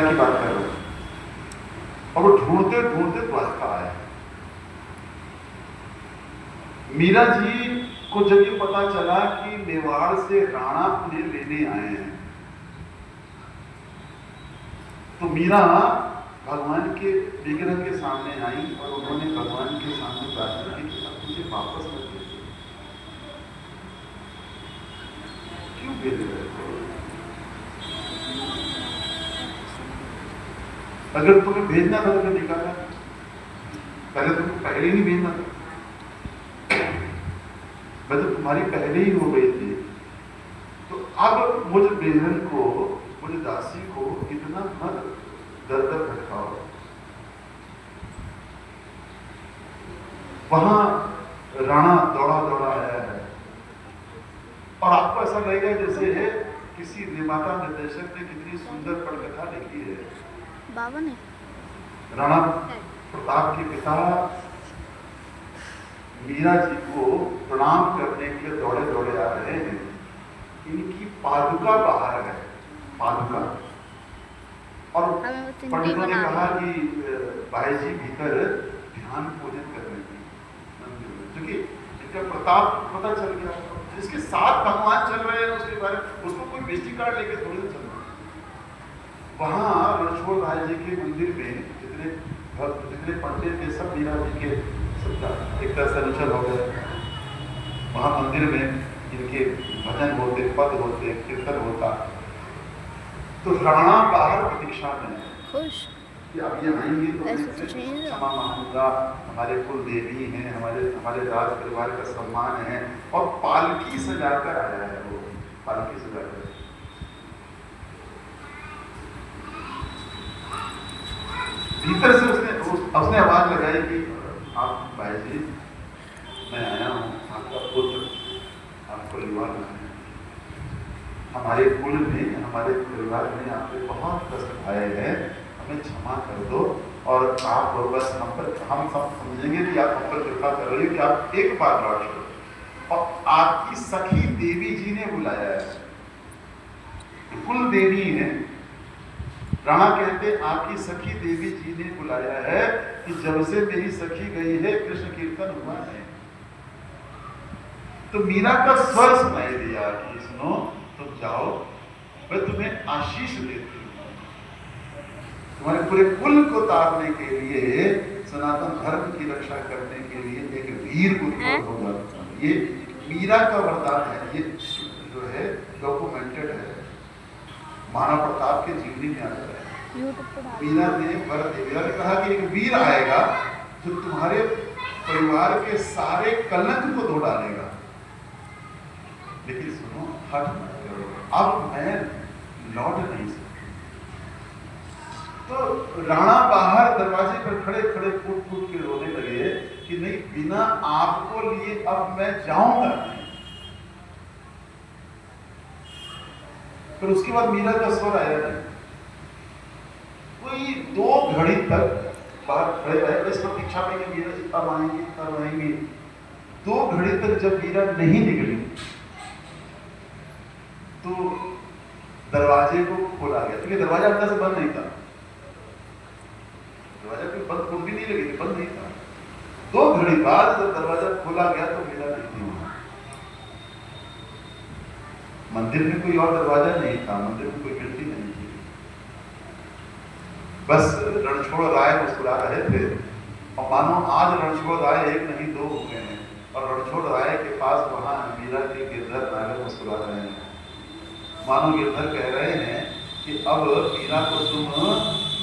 की बात कर रहा हूं। और वो ढूंढते ढूंढते द्वारका आए। मीरा जी को जब ये पता चला कि मेवाड़ से राणा उन्हें लेने आए हैं, तो मीरा भगवान के विग्रह के सामने आई और उन्होंने भगवान के सामने प्रार्थना की कि आप मुझे वापस मत भेजिए। क्यों भेज रहे हो? अगर तुम्हें भेजना था तो निकाला, पहले तुमको पहले ही भेजना था। मैं तो तुम्हारी पहले ही हो गई थी, तो अब मुझ बेहन को, मुझ दासी को इतना मत दर दर भटकाओ। वहां राणा दौड़ा दौड़ा आया है और आपको ऐसा लगेगा जैसे है किसी निर्माता निर्देशक ने कितनी सुंदर पटकथा लिखी है। बाबा ने राणा प्रताप के पिता मीरा जी को प्रणाम करने के लिए दौड़े दौड़े आ रहे हैं। इनकी पादुका बाहर है, पादुका। और पंडितों ने कहा कि भाई जी भीतर ध्यान पूजन कर रहे थे मंदिर में, क्योंकि इनका प्रताप पता चल गया। जिसके साथ भगवान चल रहे हैं उसके बारे में उसको कोई विजिटिंग कार्ड लेके थोड़ी ना चलना। वहां रणछोड़ राय जी के मंदिर में जितने भक्त, जितने पंडित थे, सब मीरा जी के सबका एक तरह से अनुचर हो गए। वहां मंदिर में इनके भजन होते, पद होते, कीर्तन होता। तो राणा बाहर प्रतीक्षा में खुश कि अब ये आएंगे तो इनसे क्षमा मांगूंगा, हमारे कुल देवी हैं, हमारे राज परिवार का सम्मान है। और पालकी सजाकर आया है वो, पालकी सजाकर। भीतर से उसने आवाज लगाई कि आप भाई जी, मैं आया हूँ, आपका पुत्र आपको लिवा है। हमारे कुल में, हमारे परिवार में आपके बहुत कष्ट आए हैं, हमें क्षमा कर दो। और आप बस हम सब समझेंगे कि आप हम पर कृपा कर रही हो कि आप एक बार लौट लो। और आपकी सखी देवी जी ने बुलाया है, कुल देवी है। राणा कहते आपकी सखी देवी जी ने बुलाया है कि जब से मेरी सखी गई है कृष्ण कीर्तन हुआ है। तो मीरा का स्वर सुनाई दिया कि सुनो, तुम जाओ, मैं तुम्हें आशीष देती हूँ। तुम्हारे पूरे कुल को तारने के लिए, सनातन धर्म की रक्षा करने के लिए एक वीर उत्पन्न होगा। ये मीरा का वरदान है, ये जो है डॉक्यूमेंटेड है, महाराणा प्रताप के जीवनी में आता है। मीरा ने वर दिया, कहा कि एक वीर आएगा जो तुम्हारे परिवार के सारे कलंक को धो डालेगा। लेकिन सुनो, हट मत करो, अब मैं लौट नहीं सकती। तो राणा बाहर दरवाजे पर खड़े खड़े फूट फूट के रोने लगे कि नहीं, बिना आपको लिए अब मैं जाऊंगा नहीं। फिर उसके बाद मीरा का स्वर आया नहीं। कोई 2 घड़ी तक बाहर खड़े रहे इस प्रतीक्षा में कि मीरा जी अब आएंगे, अब आएंगे। 2 घड़ी तक जब मीरा नहीं निकली तो दरवाजे को खोला गया, क्योंकि दरवाजा अंदर से बंद नहीं था। दरवाजा कोई बंद कुंडी नहीं लगी थी, बंद नहीं था। 2 घड़ी बाद जब दरवाजा खोला गया तो मीरा नहीं थी वहां। मंदिर में कोई और दरवाजा नहीं था, मंदिर में कोई खिड़की नहीं थी। बस रणछोड़ राय मुस्कुरा रहे थे और मानो आज रणछोड़ राय 1 नहीं 2 हो गए हैं। और रणछोड़ राय के पास वहां मीरा के गिरधर नागर मुस्कुरा रहे हैं। मानो गिरधर कह रहे हैं कि अब मीरा को तुम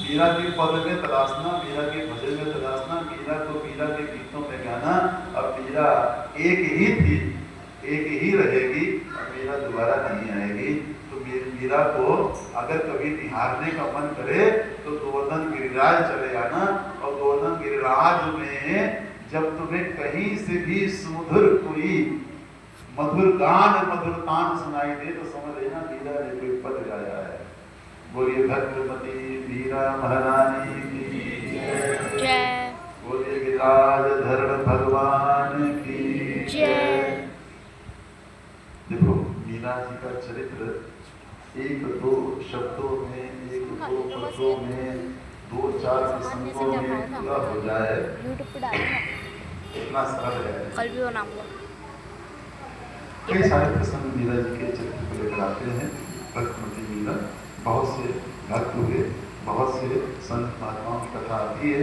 मीरा के पद में तलाशना, मीरा के भजन में तलाशना, मीरा को मीरा के गीतों में गाना। अब मीरा एक ही थी, एक ही रहेगी, और मीरा दोबारा नहीं आएगी। तो मीरा को अगर कभी निहारने का मन करे तो गोवर्धन गिरिराज चले आना। और गोवर्धन गिरिराज में जब तुम्हें कहीं से भी सुमधुर कोई मधुर गान, मधुर तान सुनाई दे तो समझ लेना मीरा ने कोई पद गाया है। बोलिए भद्रमती मीरा महारानी की जय। बोलिए गिरिराज भगवान की जय। देखो मीरा जी का चरित्र एक दो शब्दों में, एक दो पदों में, दो चार प्रसंगों में पूरा हो जाए, इतना सरल है। कल भी वो नाम लो। कई सारे प्रसंग मीरा जी के चरित्र को लेकर आते हैं। भक्तमती मीरा, बहुत से भक्त हुए, बहुत से संत महात्माओं की कथा आती है,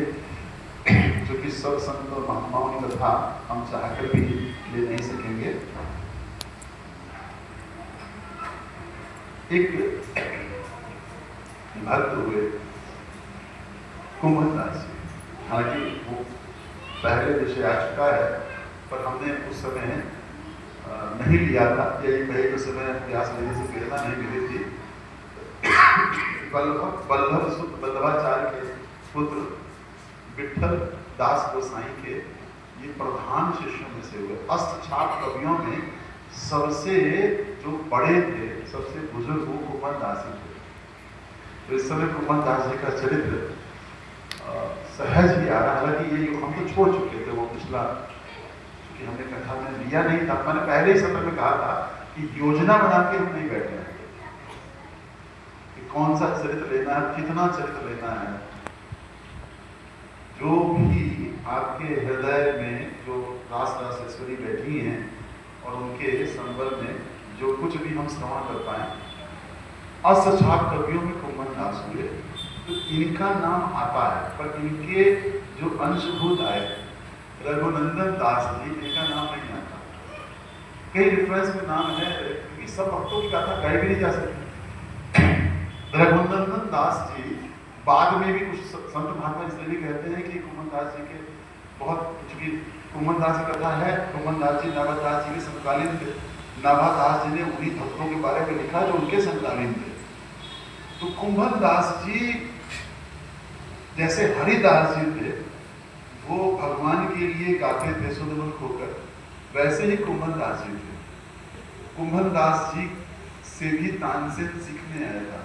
जो कि सब संत और महात्माओं की कथा हम चाहकर भी ले नहीं सकेंगे। एक भक्त हुए कुंभदास जी, हालांकि वो पहले विषय आ चुका है, पर हमने उस समय नहीं लिया था, यही कहे उस समय व्यास विधि से प्रेरणा नहीं मिली थी। वल्लभाचार्य के पुत्र विठल दास गोसाई के ये प्रधान शिष्यों में से हुए। अष्टछाप कवियों में सबसे जो बड़े थे, सबसे बुजुर्ग वो कुंभदास जी थे। तो इस समय कुंभदास जी का चरित्र सहज ही आ रहा है। हालांकि ये हम तो छोड़ चुके थे वो पिछला, क्योंकि हमने कथा में लिया नहीं था। मैंने पहले ही समय में कहा था कि योजना बना के हम नहीं बैठे हैं कि कौन सा चरित्र लेना है, कितना चरित्र लेना है। जो भी आपके हृदय में जो रास रासेश्वरी बैठी हैं और उनके संबंध में जो कुछ भी हम श्रवण कर पाए, अष्टछाप कवियों में कुंभदास हुए, तो इनका नाम आता है, पर इनके जो अंशभूत आए रघुनंदन दास जी, इनका नाम नहीं आता। कई रेफरेंस में नाम है, क्योंकि सब भक्तों की कथा गाई भी नहीं जा सकती। रघुनंदन दास जी बाद में भी कुछ संत महात्मा इसलिए भी कहते हैं कि कुंभदास जी के बहुत, चूंकि कुंभदास की कथा है, कुंभदास जी नाभादास जी के समकालीन थे। नाभादास जी ने उन्हीं भक्तों के बारे में लिखा जो उनके समकालीन थे। तो कुंभदास जी जैसे हरिदास जी थे, वो भगवान के लिए गाते थे सुधमुख होकर, वैसे ही कुंभदास जी थे। कुंभदास जी से भी तानसेन सीखने आया था।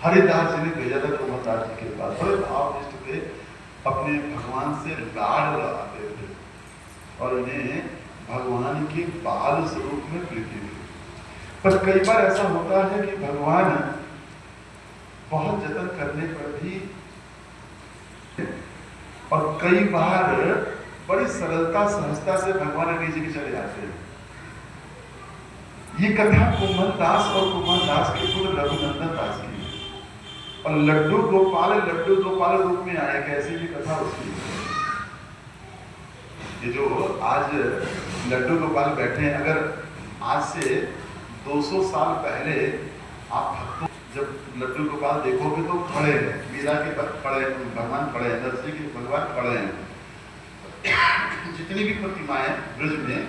हरिदास जी ने भेजा था कुंभदास जी के पास। बड़े भावनिष्ठ थे, अपने भगवान से लाड लगाते थे और उन्हें भगवान के बाल स्वरूप में प्रीति थी। पर कई बार ऐसा होता है कि भगवान बहुत जतन करने पर भी, और कई बार बड़ी सरलता सहजता से भगवान नीचे के चले जाते हैं। ये कथा कुंभदास और कुंभदास के पुत्र रघुनंदन दास की है। और लड्डू गोपाल रूप में आए, कैसी भी कथा उसकी। ये जो आज लड्डू गोपाल बैठे हैं, अगर आज से 200 साल पहले आप भक्तों जब लड्डू गोपाल देखोगे तो खड़े हैं, मीरा के खड़े, भगवान खड़े हैं, नरसिंह के भगवान खड़े हैं। जितनी भी प्रतिमाएं ब्रज में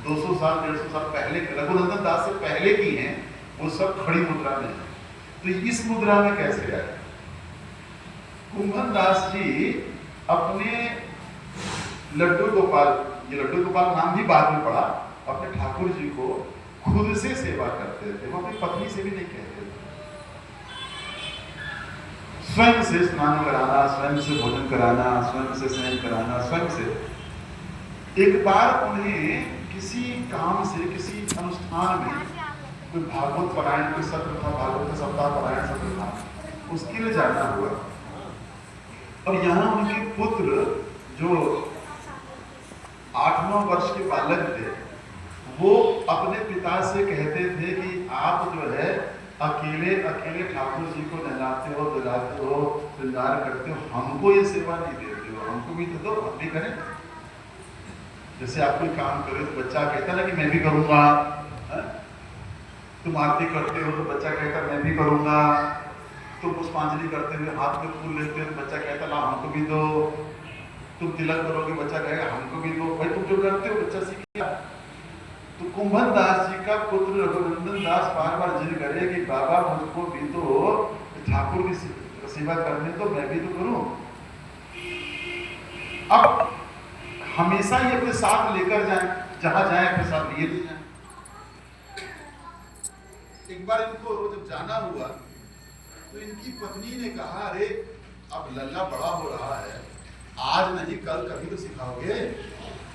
200 साल 150 साल पहले, रघुनंदन दास से पहले की हैं, वो सब खड़ी मुद्रा में है। तो इस मुद्रा में कैसे आए? कुंभदास जी अपने लड्डू गोपाल, ये लड्डू गोपाल नाम भी बाद में पड़ा, अपने ठाकुर जी को खुद से सेवा करते थे। वो अपनी पत्नी से भी नहीं कहते थे। स्वयं से स्नान कराना, स्वयं से भोजन कराना, स्वयं से शयन कराना, स्वयं से। एक बार उन्हें किसी काम से, किसी अनुष्ठान में, कोई भागवत पारायण, कोई सत्र था, भागवत का सप्ताह पारायण सत्र था, उसके लिए जाना हुआ। और यहाँ उनके पुत्र जो 8-9 वर्ष के बालक थे, वो अपने पिता से कहते थे कि आप जो है अकेले ठाकुर जी को नहलाते हो, दिलाते हो, श्रृंगार करते हो, हमको ये सेवा नहीं देते हो, हमको भी तो दो, हम भी करें। जैसे आप कोई काम करो तो बच्चा कहता ना कि मैं भी करूंगा, तुम आरती करते हो तो बच्चा कहता मैं भी करूंगा, तुम पुष्पांजलि करते हुए हाथ में फूल लेते हो तो बच्चा कहता ला हमको भी दो, तुम तिलक करोगे बच्चा कहेगा हमको भी दो। भाई तुम जो करते हो बच्चा सीख गया। तो कुंभदास जी का पुत्र रघुनंदन दास बार बार जिद करे कि बाबा मुझको भी तो ठाकुर की सेवा करने तो मैं भी तो करूं। अब हमेशा ये अपने साथ लेकर जाए, जहां जाए अपने साथ लिए ले जाए। एक बार इनको जब जाना हुआ तो इनकी पत्नी ने कहा, अरे अब लल्ला बड़ा हो रहा है, आज नहीं कल कभी तो सिखाओगे,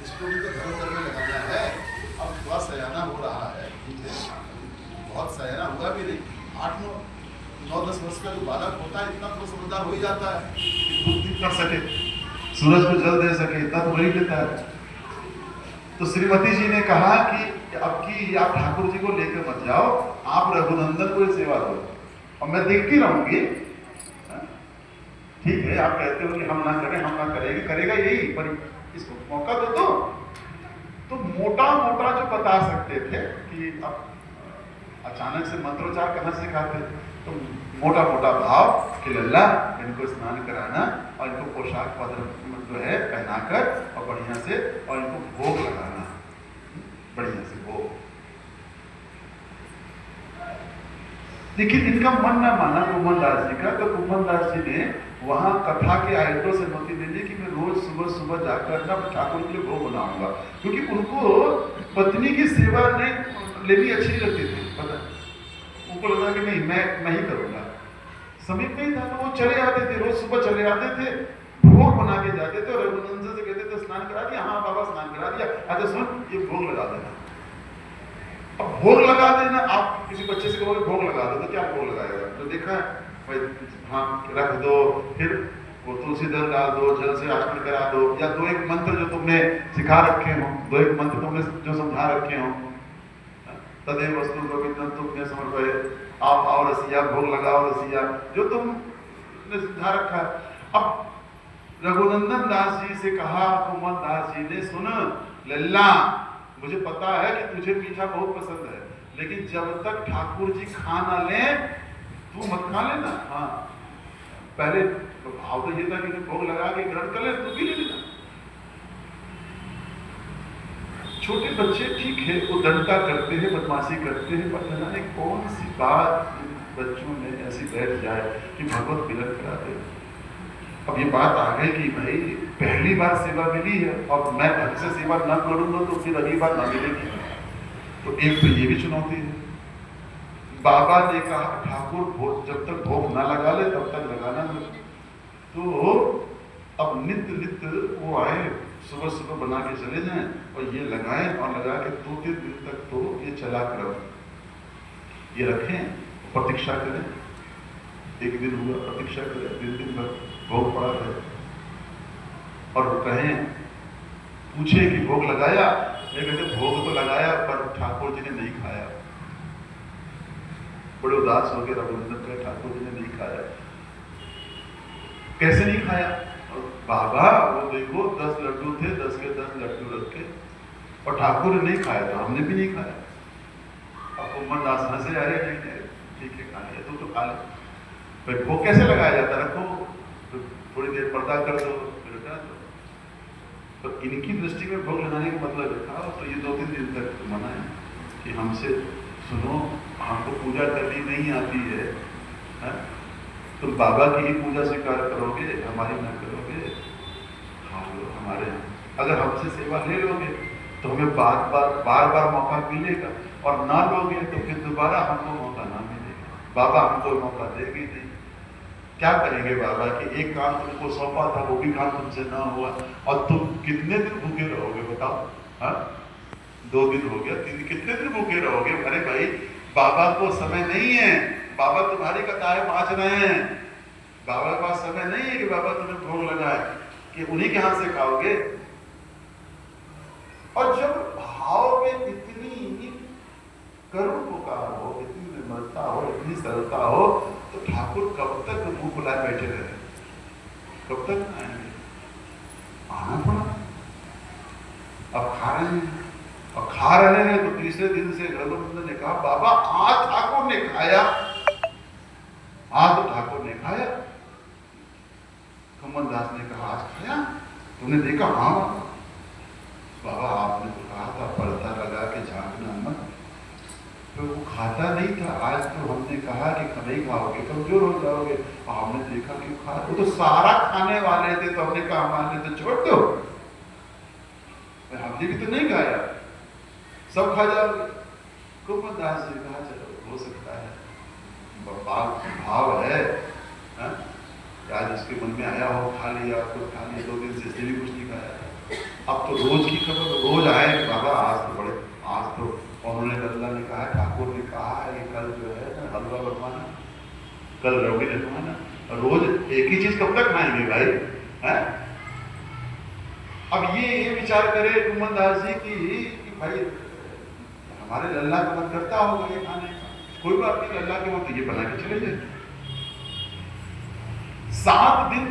इसको भी तो धर्म करने लगाना है, अब थोड़ा सयाना हो रहा है, ठीक है, बहुत सहना हुआ भी नहीं। 8-9-10 वर्ष का जो बालक होता है इतना तो समझदार हो ही जाता है कि धूप कर सके, सूरज को जल दे सके, इतना तो वही लेता है। तो श्रीमती जी ने कहा कि अब की आप ठाकुर जी को लेकर मत जाओ, आप रघुनंदन को सेवा दो और मैं देखती रहूंगी। ठीक है, आप कहते हो कि हम ना करें, हम ना करेंगे, करेगा यही, पर इसको मौका दो। तो मोटा मोटा जो बता सकते थे कि अब अचानक से मंत्रोच्चार कहाँ से सिखाते, तो मोटा मोटा भाव कि लल्ला इनको स्नान कराना और इनको पोशाक जो है पहनाकर और बढ़िया से और इनको भोग लगाना, बढ़िया से भोग। लेकिन इनका मन ना माना कुमन दास जी का। तो कुमन दास जी ने वहां कथा के आयतों से अनुमति ले ली कि मैं रोज सुबह सुबह जाकर ना ठाकुर के लिए भोग बनाऊंगा, क्योंकि उनको पत्नी की सेवा लेनी अच्छी नहीं लगती थी। पता उनको लगा कि नहीं मैं ही करूंगा। समीप में ही था तो वो चले आते थे, रोज सुबह चले आते थे, भोग बना के जाते थे और रघुनंदन से कहते थे स्नान करा दिया? हाँ बाबा स्नान करा दिया। अच्छा सुन, ये भोग लगा देना। अब भोग लगा देना, आप किसी बच्चे से कहोगे भोग लगा दो तो क्या भोग लगाएगा? तो देखा है भाई, हाँ रख दो, फिर वो तुलसी दल डाल दो, जल से आचमन करा दो, या 2-1 मंत्र जो तुमने सिखा रखे हो, 2-1 मंत्र तुमने जो समझा रखे हो, तदेव वस्तु गोविंदम तुमने समर्पये, आप आओ रसिया, भोग लगाओ रसिया, जो तुमने समझा रखा। अब रघुनंदन दास जी से कहा कुमन दास जी ने, सुन लल्ला, मुझे पता है कि तुझे मीठा बहुत पसंद है, लेकिन जब तक ठाकुर जी खा ना ले तू मत खा लेना। हाँ, पहले तो भाव तो ये था कि भोग लगा के ग्रहण कर ले, तू भी ले लेना। छोटे बच्चे ठीक है, वो दंडता करते हैं, बदमाशी करते हैं, पर जाने कौन सी बात बच्चों में ऐसी बैठ जाए कि भगवत मिलन करा दे। अब ये बात आ गई कि भाई पहली बार सेवा मिली है और मैं ढंग से सेवा ना करूंगा तो फिर अगली बार ना मिलेगी। तो एक तो ये भी चुनौती है। बाबा ने कहा ठाकुर जब तक भोग ना लगा ले तब तक लगाना नहीं। तो अब नित्य नित्य वो आए, सुबह सुबह बना के चले जाएं और ये लगाएं और लगा के 2-3 दिन तक तो ये चला कर ये रखें, प्रतीक्षा करें। 1 दिन हुआ, प्रतीक्षा करें, 3 दिन भर भोग पड़ा है और कहें, पूछे कि भोग लगाया? ये कहते भोग तो लगाया पर ठाकुर जी ने नहीं खाया। बड़े उदास हो गए रघुनंदन का, ठाकुर जी ने नहीं खाया। कैसे नहीं खाया? बाबा वो देखो 10 लड्डू थे, 10 के 10 लड्डू रखे और ठाकुर ने नहीं खाया, तो हमने भी नहीं खाया। अब कुमन दास हंसे, अरे नहीं ठीक है खा लिया, तो खा ले। भाई भोग कैसे लगाया जाता? रखो, तो थोड़ी देर पर्दा कर दो, फिर हटा दो। तो इनकी दृष्टि में भोग लगाने का मतलब था, तो ये 2-3 दिन तक मना है कि हमसे सुनो, हमको पूजा करनी नहीं आती है, तुम बाबा की ही पूजा स्वीकार करोगे, हमारी ना करोगे? हाँ हमारे, अगर हमसे सेवा ले लोगे तो हमें बार बार मौका मिलेगा, और ना लोगे तो फिर दोबारा हमको मौका ना मिलेगा। बाबा हमको मौका देंगे नहीं। क्या करेंगे बाबा कि एक काम तुमको सौंपा था, वो भी काम तुमसे ना हुआ, और तुम कितने दिन भूखे रहोगे बताओ? हाँ, 2 दिन हो गया, 3 दिन, कितने दिन भूखे रहोगे? अरे भाई बाबा को समय नहीं है, बाबा तुम्हारी कथाएं बाँच रहे हैं, बाबा के पास समय नहीं है कि बाबा तुम्हें भोग लगाए कि उन्हीं के हाथ से खाओगे। और जब भाव में इतनी करुण पुकार हो, इतनी निर्मलता हो, इतनी सरलता हो, तो ठाकुर कब तक मुंह फुलाए बैठे रहे? कब तक आएंगे? आना पड़ा। अब खा रहे हैं, और खा रहे हैं तो तीसरे दिन से रघुनंदन ने कहा, बाबा आज ठाकुर ने खाया, आज तो ठाकुर ने खाया। कुमन दास ने कहा, आज खाया? तुमने देखा? हाँ बाबा आपने तो कहा था पर्दा लगा के झांकना मत, तो वो खाता नहीं था। आज तो हमने कहा कि नहीं खाओगे, कमजोर हो जाओगे, और हमने देखा कि खा, वो तो सारा खाने वाले थे, तो हमने कहा हमारे तो छोड़ दो, हमने भी तो नहीं खाया, सब खा जाओगे। कुमन दास ने कहा चलो हो सकता है, भाव है, आज उसके मन में आया हो, खा लिया, कुछ खा लिया, 2 दिन से इसलिए भी कुछ नहीं खाया। अब तो रोज की खबर, रोज आए बाबा आज तो बड़े, आज तो उन्होंने अल्लाह ने कहा, ठाकुर ने कहा है कि कल रहोगे नहीं तो है ना, रोज एक ही चीज कब तक खाएंगे भाई, हैं? अब ये विचार करे कुमन दास जी कि भाई हमारे लल्ला का मन करता होगा ये खाने का, कोई बात नहीं, लल्ला के वो तो ये बना के चले जाए। 7 दिन